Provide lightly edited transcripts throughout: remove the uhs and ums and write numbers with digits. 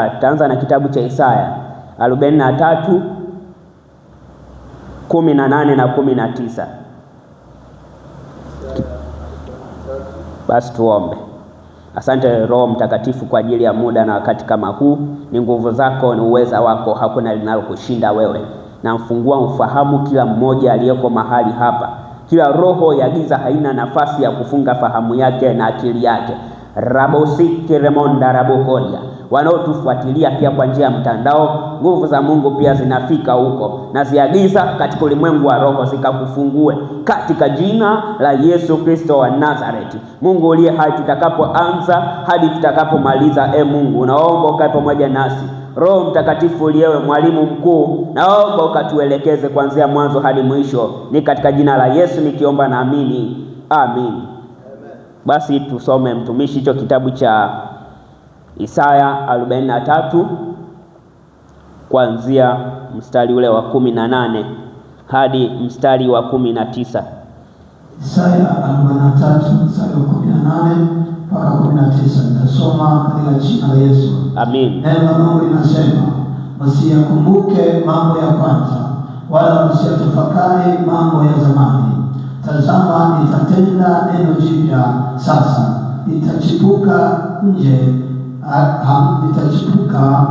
Tutaanza na kitabu cha Isaya 43 18 na 19. Basi tuombe. Asante Roho Mtakatifu kwa ajili ya muda na wakati kama huu. Ni nguvu zako, ni uweza wako, hakuna linalokushinda wewe. Na mfungua ufahamu kila mmoja aliyeko mahali hapa. Kila roho ya giza haina nafasi ya kufunga fahamu yake na akili yake. Rabosiki remonda rabokolia. Wanaotufuatilia pia kwa njia ya mtandao, nguvu za Mungu pia zinafika huko, na ziagiza katika ulimwengu wa roho zikakufungue katika jina la Yesu Kristo wa Nazareti. Mungu uliye hai, tutakapoanza hadi tutakapomaliza, Mungu naomba ukae pamoja nasi. Roho Mtakatifu uliyewe mwalimu mkuu, naomba ukatuelekeze kuanzia mwanzo hadi mwisho. Ni katika jina la Yesu nikiomba na amini. Amen. Basi tusome mtumishi hicho kitabu cha Isaya 43 kuanzia mstari ule wa 18 hadi mstari wa 19. Isaya 43 mstari wa 18 mpaka 19. Nitasoma katika jina la Yesu. Amen. Neno la Mungu linasema, msiyakumbuke mambo ya kwanza, wala msiyatafakari mambo ya zamani. Tazama, nitatenda neno jipya sasa, litachipuka nje. Litachipuka.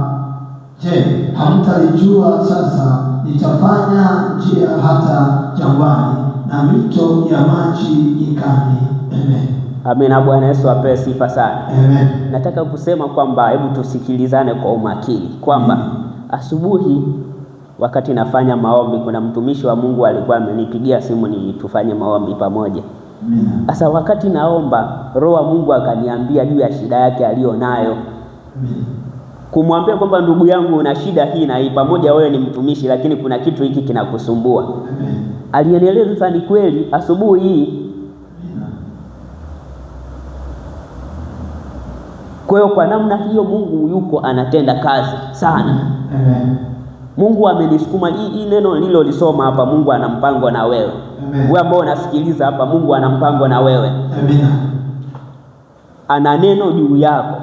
Je, hamtalijua? Sasa nitafanya njia hata jangwani na mito ya maji nyikani. Amen. Amina. Bwana Yesu apewe sifa sana. Amen. Nataka kusema kwamba hebu tusikilizane kwa umakini kwamba asubuhi wakati nafanya maombi, kuna mtumishi wa Mungu alikuwa amenipigia simu ni tufanye maombi pamoja. Sasa wakati naomba, Roho wa Mungu akaniambia juu ya shida yake aliyonayo. Kumwambia kwamba ndugu yangu, una shida hii na hii, pamoja wewe ni mtumishi, lakini kuna kitu hiki kinakusumbua. Alienieleza ni kweli asubuhi hii. Kwa hiyo kwa namna hiyo Mungu yuko anatenda kazi sana. Mungu amenisukuma hii neno lilo lisoma hapa. Mungu ana mpango na wewe. Wewe ambao unasikiliza hapa, Mungu ana mpango na wewe. Amina. Ana neno juu yako.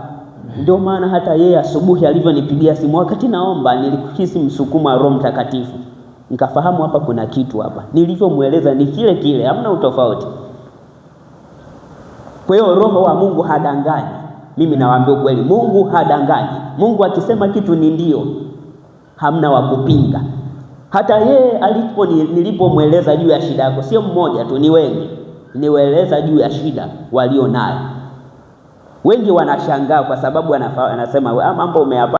Ndio maana hata yeye asubuhi alivyonipigia simu wakati naomba, nilihisi msukumo wa Roho Mtakatifu. Nikafahamu hapa kuna kitu hapa. Nilivyomueleza ni kile kile, hamna utofauti. Kwa hiyo Roho wa Mungu hadanganyi. Mimi nawaambia ukweli, Mungu hadanganyi. Mungu akisema kitu ni ndio. Hamna wa kupinga. Hata yeye nilipomweleza juu ya shida yako, sio mmoja tu, ni wengi. Niwaeleza juu ya shida walio nayo. Wengi wanashangaa kwa sababu anasema mambo umeyapata.